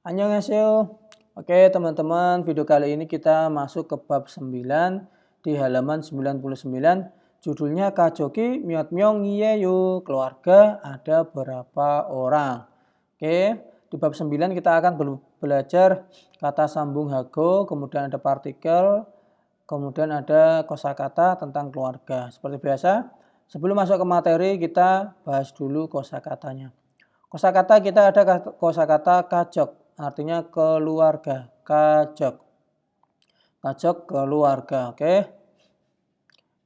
Annyeonghaseyo. Oke teman-teman, video kali ini kita masuk ke bab 9 di halaman 99. Judulnya Kajoki Myeotmyeong Iyeyo, keluarga ada berapa orang. Oke, di bab 9 kita akan belajar kata sambung hago, kemudian ada partikel, kemudian ada kosakata tentang keluarga. Seperti biasa, sebelum masuk ke materi kita bahas dulu kosakatanya. Kosakata kita ada kosakata kajok, artinya keluarga. Kajok. Kajok keluarga, oke.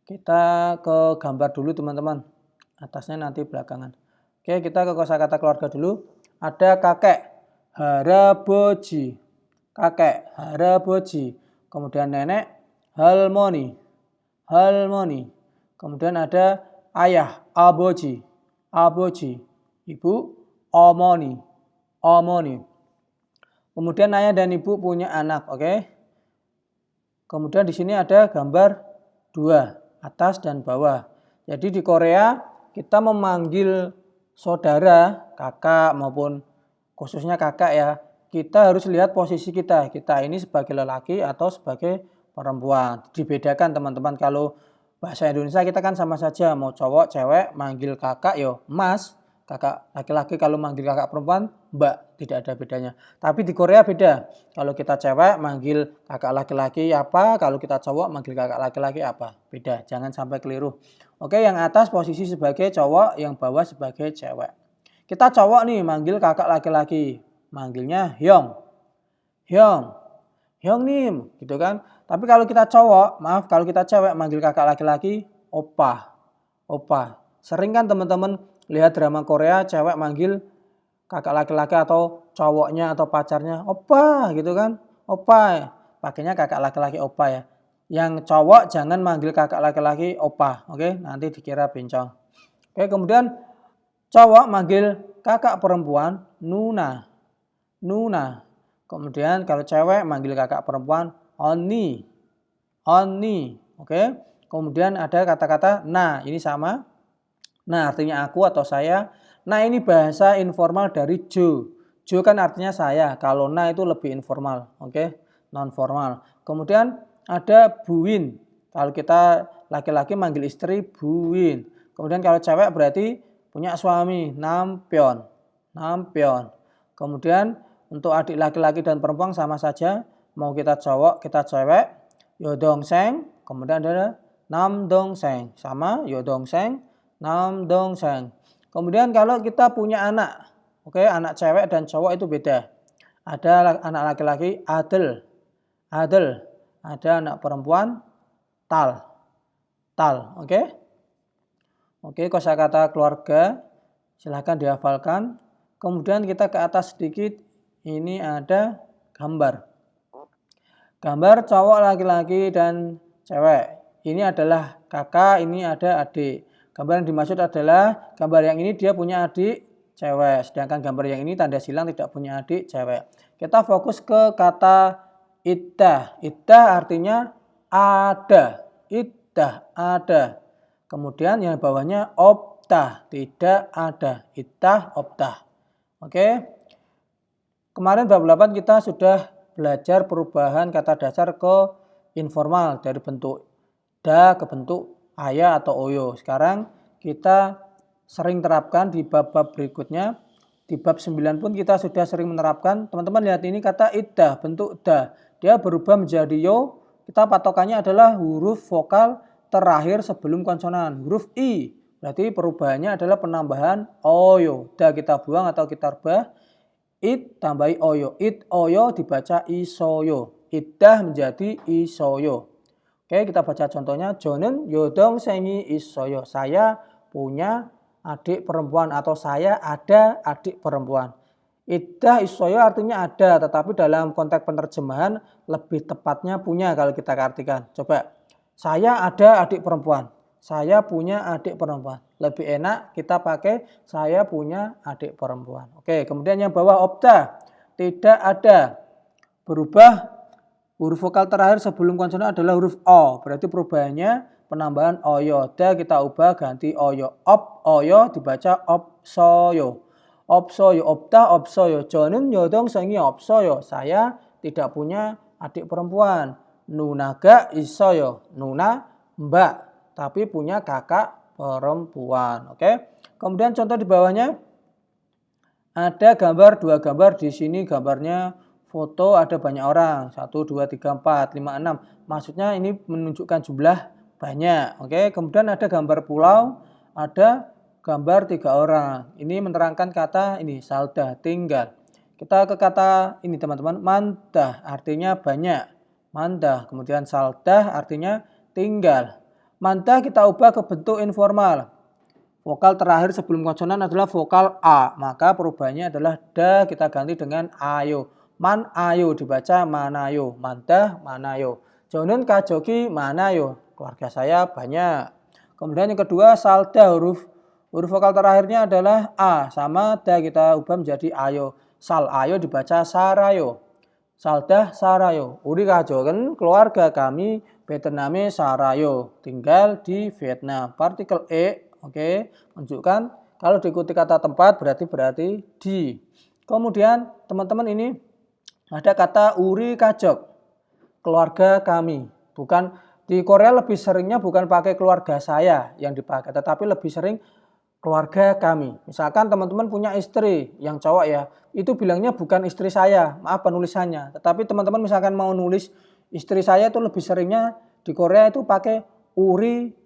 Kita ke gambar dulu teman-teman. Atasnya nanti belakangan. Oke, kita ke kosakata keluarga dulu. Ada kakek, haraboji. Kakek, haraboji. Kemudian nenek, halmoni. Halmoni. Kemudian ada ayah, aboji. Aboji. Ibu, omoni. Omoni. Kemudian ayah dan ibu punya anak, oke. Kemudian di sini ada gambar dua, atas dan bawah. Jadi di Korea kita memanggil saudara, kakak maupun khususnya kakak ya, kita harus lihat posisi kita. Kita ini sebagai lelaki atau sebagai perempuan. Dibedakan teman-teman, kalau bahasa Indonesia kita kan sama saja, mau cowok, cewek, manggil kakak yo mas, kakak laki-laki, kalau manggil kakak perempuan mbak, tidak ada bedanya. Tapi di Korea beda. Kalau kita cewek manggil kakak laki-laki apa, kalau kita cowok manggil kakak laki-laki apa, beda. Jangan sampai keliru. Oke, yang atas posisi sebagai cowok, yang bawah sebagai cewek. Kita cowok nih manggil kakak laki-laki, manggilnya hyong. Hyong. Hyong nim, gitu kan. Tapi kalau kita cowok, maaf, kalau kita cewek manggil kakak laki-laki opa. Opa. Sering kan teman-teman lihat drama Korea, cewek manggil kakak laki-laki atau cowoknya atau pacarnya opa gitu kan. Opa. Pakainya kakak laki-laki opa ya. Yang cowok jangan manggil kakak laki-laki opa, oke? Nanti dikira bencong. Oke, kemudian cowok manggil kakak perempuan nuna. Nuna. Kemudian kalau cewek manggil kakak perempuan oni. Oni. Oke. Kemudian ada kata-kata nah, ini sama. Nah artinya aku atau saya. Nah ini bahasa informal dari jo. Jo kan artinya saya. Kalau nah itu lebih informal. Oke. Non formal. Kemudian ada buin. Kalau kita laki-laki manggil istri buin. Kemudian kalau cewek berarti punya suami nampion. Nampion. Kemudian untuk adik laki-laki dan perempuan sama saja. Mau kita cowok, kita cewek. Yodongseng. Kemudian ada namdongseng. Sama yodongseng, namdongseng. Kemudian kalau kita punya anak. Oke, anak cewek dan cowok itu beda. Ada anak laki-laki adel. Adel. Ada anak perempuan tal. Tal. Oke. Oke, kosakata keluarga. Silahkan dihafalkan. Kemudian kita ke atas sedikit. Ini ada gambar. Gambar cowok, laki-laki, dan cewek. Ini adalah kakak, ini ada adik. Gambar yang dimaksud adalah gambar yang ini dia punya adik cewek. Sedangkan gambar yang ini tanda silang tidak punya adik cewek. Kita fokus ke kata iddah. Iddah artinya ada. Iddah ada. Kemudian yang bawahnya optah. Tidak ada. Iddah optah. Oke. Kemarin bab 8 kita sudah belajar perubahan kata dasar ke informal dari bentuk da ke bentuk aya atau oyo. Sekarang kita sering terapkan di bab-bab berikutnya. Di bab 9 pun kita sudah sering menerapkan. Teman-teman lihat ini kata iddah, bentuk da. Dia berubah menjadi yo. Kita patokannya adalah huruf vokal terakhir sebelum konsonan. Huruf i. Berarti perubahannya adalah penambahan oyo. Da kita buang atau kita rubah. It tambahi oyo. It oyo dibaca isoyo. Iddah menjadi isoyo. Oke, kita baca contohnya. Jonen yodong sengi isoyo. Saya punya adik perempuan atau saya ada adik perempuan. Iddah isoyo artinya ada, tetapi dalam konteks penerjemahan lebih tepatnya punya kalau kita artikan. Coba, saya ada adik perempuan. Saya punya adik perempuan. Lebih enak kita pakai saya punya adik perempuan. Oke, kemudian yang bawah opta. Tidak ada. Berubah huruf vokal terakhir sebelum konsonan adalah huruf o. Berarti perubahannya penambahan oyo. Da kita ubah ganti oyo. Op oyo dibaca op soyo. Opsoyo, opta, opsoyo. Jonen yodong sengi opsoyo. Saya tidak punya adik perempuan. Nunaga isoyo. Nuna, mbak. Tapi punya kakak perempuan. Oke. Kemudian contoh di bawahnya. Ada gambar, 2 gambar. Di sini gambarnya foto ada banyak orang. 1, 2, 3, 4, 5, 6. Maksudnya ini menunjukkan jumlah banyak. Oke. Kemudian ada gambar pulau. Ada gambar 3 orang. Ini menerangkan kata ini salda, tinggal. Kita ke kata ini teman-teman. Mandah artinya banyak. Mandah. Kemudian salda artinya tinggal. Mandah kita ubah ke bentuk informal. Vokal terakhir sebelum konsonan adalah vokal A. Maka perubahannya adalah da kita ganti dengan ayo. Man ayo dibaca manayo. Mandah manayo. Jonen kajoki manayo. Keluarga saya banyak. Kemudian yang kedua salda huruf vokal terakhirnya adalah A. Sama da kita ubah menjadi ayo. Sal ayo dibaca sarayo. Salda sarayo. Uri kajoken keluarga kami Vietname sarayo. Tinggal di Vietnam. Partikel E. Oke, menunjukkan kalau diikuti kata tempat berarti di. Kemudian teman-teman ini ada kata uri kajok, keluarga kami. Bukan di Korea lebih seringnya bukan pakai keluarga saya yang dipakai, tetapi lebih sering keluarga kami. Misalkan teman-teman punya istri yang cowok ya, itu bilangnya bukan istri saya, maaf penulisannya. Tetapi teman-teman misalkan mau nulis istri saya itu lebih seringnya di Korea itu pakai uri.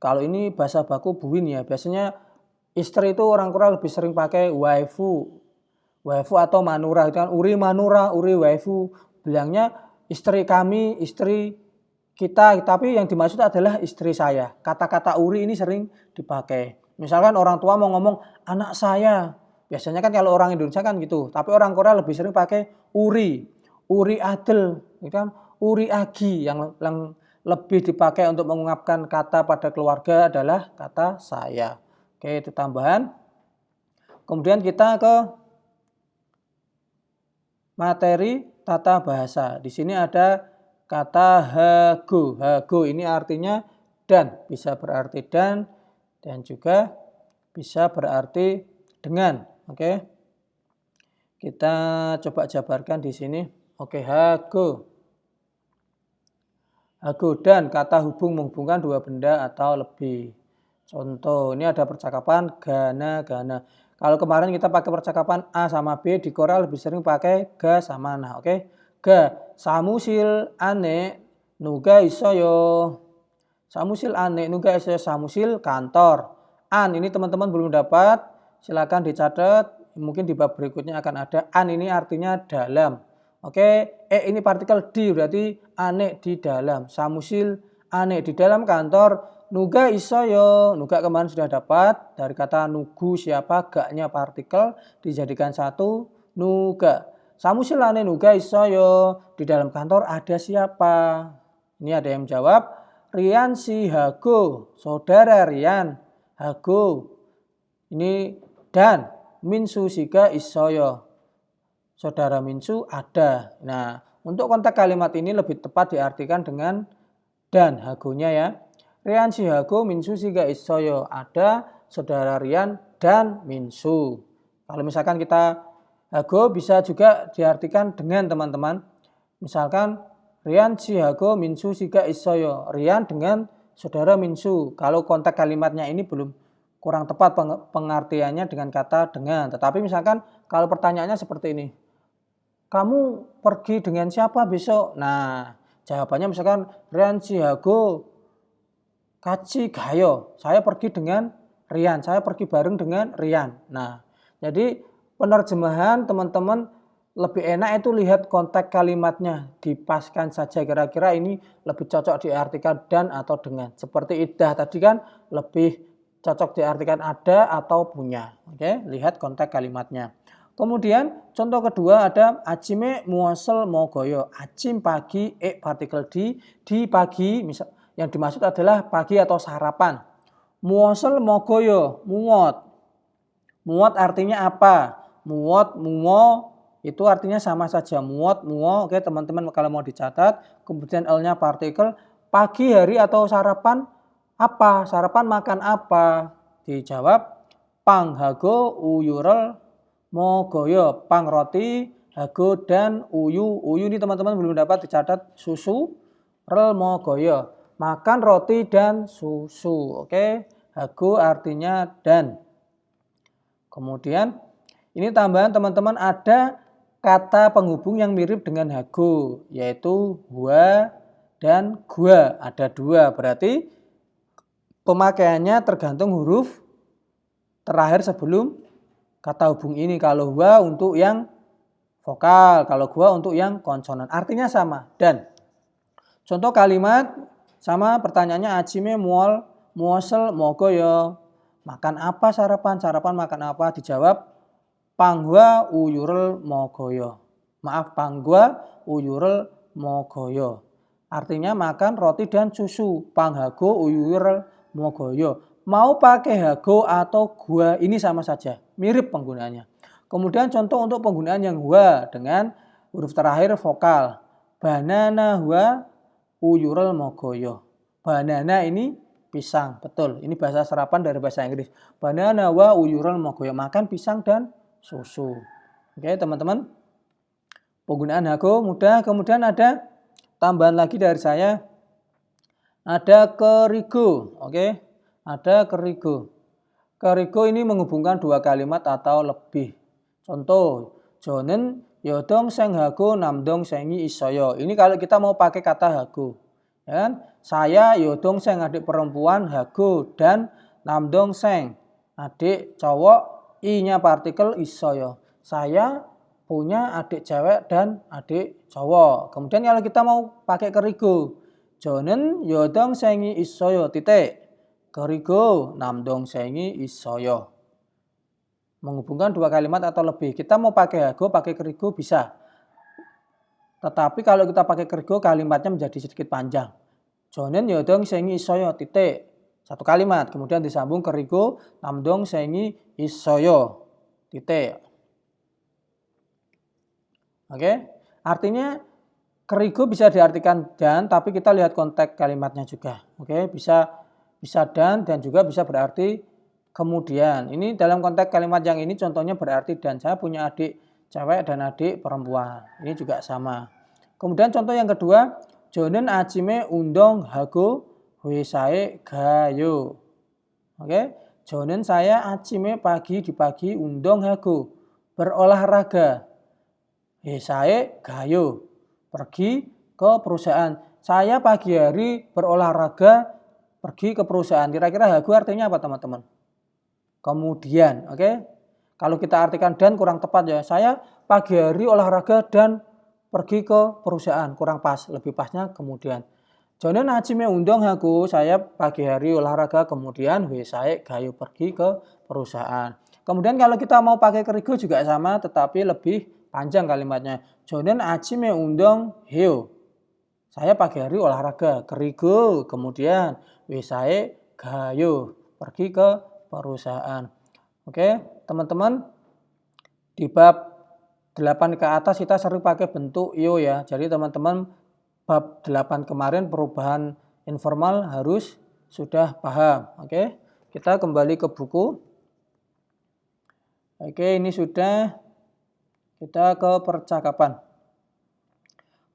Kalau ini bahasa baku buin ya, biasanya istri itu orang Korea lebih sering pakai waifu. Waifu atau manura, itu kan uri manura, uri waifu. Bilangnya istri kami, istri kita, tapi yang dimaksud adalah istri saya. Kata-kata uri ini sering dipakai. Misalkan orang tua mau ngomong anak saya. Biasanya kan kalau orang Indonesia kan gitu, tapi orang Korea lebih sering pakai uri. Uri adel, itu kan uri agi yang lebih dipakai untuk mengungkapkan kata pada keluarga adalah kata saya. Oke, itu tambahan. Kemudian kita ke materi tata bahasa. Di sini ada kata hago. Hago ini artinya dan, bisa berarti dan juga bisa berarti dengan. Oke. Kita coba jabarkan di sini. Oke, hago. Hago dan kata hubung menghubungkan 2 benda atau lebih. Contoh, ini ada percakapan gana-gana. Kalau kemarin kita pakai percakapan A sama B, di Korea lebih sering pakai ga sama na. Oke. Ga, samusil ane nuga isoyo. Samusil ane nuga isoyo, samusil kantor. An ini teman-teman belum dapat, silakan dicatat. Mungkin di bab berikutnya akan ada. An ini artinya dalam. Oke, ini partikel di berarti ane di dalam. Samusil ane di dalam kantor. Nuga isoyo. Nuga kemarin sudah dapat dari kata nugu siapa, gaknya partikel dijadikan satu nuga. Samusil ane nuga isoyo. Di dalam kantor ada siapa? Ini ada yang jawab Rian si Hago. Saudara Rian Hago. Ini dan Minsu siga isoyo. Saudara Minsu ada. Nah, untuk konteks kalimat ini lebih tepat diartikan dengan dan hagonya ya. Rian si hago Minsu siga isoyo. Ada saudara Rian dan Minsu. Kalau misalkan kita hago bisa juga diartikan dengan teman-teman. Misalkan Rian si hago Minsu siga isoyo. Rian dengan saudara Minsu. Kalau konteks kalimatnya ini belum kurang tepat pengertiannya dengan kata dengan. Tetapi misalkan kalau pertanyaannya seperti ini. Kamu pergi dengan siapa besok? Nah, jawabannya misalkan Rian Chihago Kachi Gayo. Saya pergi dengan Rian. Saya pergi bareng dengan Rian. Nah, jadi penerjemahan teman-teman lebih enak itu lihat konteks kalimatnya. Dipaskan saja kira-kira ini lebih cocok diartikan dan atau dengan. Seperti idah tadi kan lebih cocok diartikan ada atau punya. Oke, lihat konteks kalimatnya. Kemudian contoh kedua ada acime muasel mogoyo. Acim pagi, partikel di pagi, misal yang dimaksud adalah pagi atau sarapan. Muasel mogoyo, muot. Muot artinya apa? Muot, muo itu artinya sama saja. Muot, muo. Oke, teman-teman kalau mau dicatat, kemudian L-nya partikel pagi hari atau sarapan apa? Sarapan makan apa? Dijawab panghago uyurel mogoyo. Pang roti, hago dan uyu. Uyu ini teman-teman belum dapat dicatat susu. Rel mogoyo. Makan roti dan susu. Oke. Hago artinya dan. Kemudian ini tambahan teman-teman ada kata penghubung yang mirip dengan hago, yaitu hua dan gua. Ada dua, berarti pemakaiannya tergantung huruf terakhir sebelum kata hubung ini. Kalau hua untuk yang vokal, kalau gua untuk yang konsonan. Artinya sama, dan. Contoh kalimat sama pertanyaannya acime muol, muosel, mogoyo. Makan apa sarapan? Sarapan makan apa? Dijawab panghua uyurel mogoyo. Maaf, panghua uyurel mogoyo. Artinya makan roti dan susu. Panghago uyurel mogoyo. Mau pakai hago atau gua ini sama saja. Mirip penggunaannya. Kemudian contoh untuk penggunaan yang hua dengan huruf terakhir vokal. Banana hua uyurel mogoyo. Banana ini pisang, betul. Ini bahasa serapan dari bahasa Inggris. Banana wa uyurel mogoyo. Makan pisang dan susu. Oke, teman-teman. Penggunaan hago mudah. Kemudian ada tambahan lagi dari saya. Ada kerigo. Oke, ada kerigo. Kerigo ini menghubungkan dua kalimat atau lebih. Contoh, jonen yodong seng hago namdong sengi isoyo. Ini kalau kita mau pakai kata hago. Ya kan? Saya yodong seng adik perempuan hago dan namdong seng adik cowok i-nya partikel isoyo. Saya punya adik cewek dan adik cowok. Kemudian kalau kita mau pakai kerigo, jonen yodong sengi isoyo titik. Kerigo namdong sengi isoyo. Menghubungkan dua kalimat atau lebih. Kita mau pakai hago, pakai kerigo bisa. Tetapi kalau kita pakai kerigo kalimatnya menjadi sedikit panjang. Jonen yodong sengi isoyo titik. Satu kalimat. Kemudian disambung kerigo namdong sengi isoyo titik. Oke. Artinya kerigo bisa diartikan dan, tapi kita lihat konteks kalimatnya juga. Oke, bisa dan juga bisa berarti kemudian. Ini dalam konteks kalimat yang ini contohnya berarti dan. Saya punya adik cewek dan adik perempuan. Ini juga sama. Kemudian contoh yang kedua, jonen acime undong hago huesae gayo. Oke, jonen saya acime pagi di pagi undong hago berolahraga. Huesae gayo pergi ke perusahaan. Saya pagi hari berolahraga pergi ke perusahaan. Kira-kira hago artinya apa teman-teman? Kemudian, oke. Kalau kita artikan dan kurang tepat ya. Saya pagi hari olahraga dan pergi ke perusahaan. Kurang pas, lebih pasnya kemudian. Jonen acime undong hago, saya pagi hari olahraga kemudian huesae gayo pergi ke perusahaan. Kemudian kalau kita mau pakai kerigo juga sama tetapi lebih panjang kalimatnya. Jonen acime undong heo. Saya pagi hari olahraga, kerigo, kemudian huesae gayo pergi ke perusahaan. Oke, teman-teman, di bab 8 ke atas kita sering pakai bentuk yo ya. Jadi teman-teman bab 8 kemarin perubahan informal harus sudah paham. Oke, kita kembali ke buku. Oke, ini sudah. Kita ke percakapan.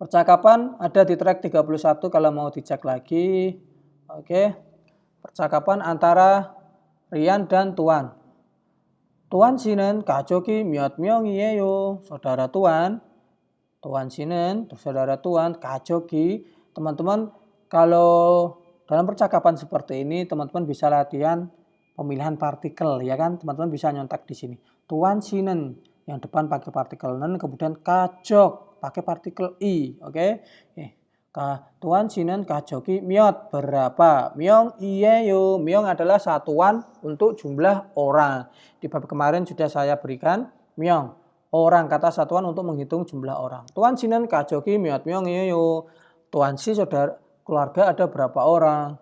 Percakapan ada di track 31 kalau mau dicek lagi. Oke, percakapan antara Rian dan Tuan. Tuan 씨는 가족이 몇 명이에요? Saudara Tuan. Tuan 씨는, saudara Tuan, 가족이. Teman-teman, kalau dalam percakapan seperti ini, teman-teman bisa latihan pemilihan partikel, ya kan? Teman-teman bisa nyontek di sini. Tuan 씨는, yang depan pakai partikel nen, kemudian 가족, pakai partikel i, oke? Tuan 씨는 가족이 몇, berapa? 명이에요. 명 adalah satuan untuk jumlah orang. Di bab kemarin sudah saya berikan 명, orang, kata satuan untuk menghitung jumlah orang. Tuan 씨는 가족이 몇 명이에요. Tuan si saudara keluarga ada berapa orang?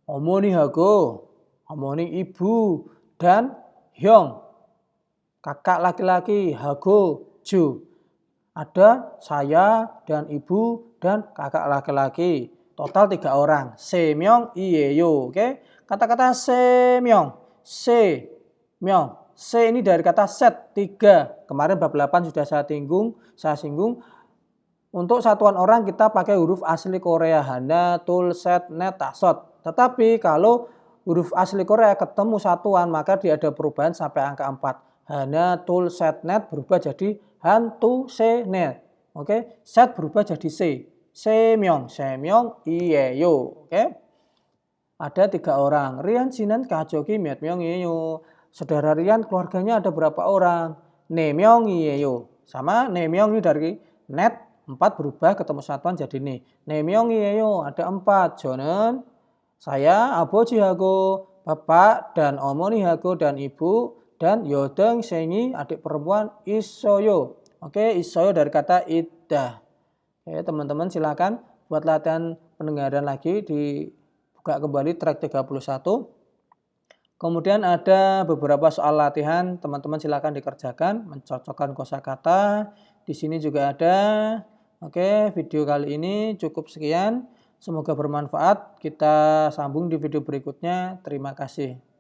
어머니하고, 어머니 ibu dan 형, kakak laki-laki, hago ju. Ada saya dan ibu dan kakak laki-laki. Total 3 orang. 세명 이에요. Oke. Kata-kata 세명, 세명 C ini dari kata set, 3. Kemarin bab 8 sudah saya singgung. Untuk satuan orang kita pakai huruf asli Korea, hana, tul, set, net, tasot. Tetapi kalau huruf asli Korea ketemu satuan maka dia ada perubahan sampai angka 4. Hana, tul, set, net berubah jadi han, tu, se, net. Oke, set berubah jadi se. Semyong, iyeyo. Oke. Ada 3 orang. Rian, Jinan, Kajoki, Mietmyong, Iyeyo. Saudara Rian keluarganya ada berapa orang? Nemyong, Iyeyo. Sama Nemyong ini dari net 4 berubah ketemu satuan jadi nih. Nemyong, Iyeyo ada 4. Jonen, saya, aboji hago, bapak dan omoni hago dan ibu dan yodeng sengi adik perempuan isoyo. Oke, isoyo dari kata iddah. Oke, teman-teman silakan buat latihan pendengaran lagi dibuka kembali track 31. Kemudian ada beberapa soal latihan, teman-teman silakan dikerjakan, mencocokkan kosakata. Di sini juga ada. Oke, video kali ini cukup sekian. Semoga bermanfaat. Kita sambung di video berikutnya. Terima kasih.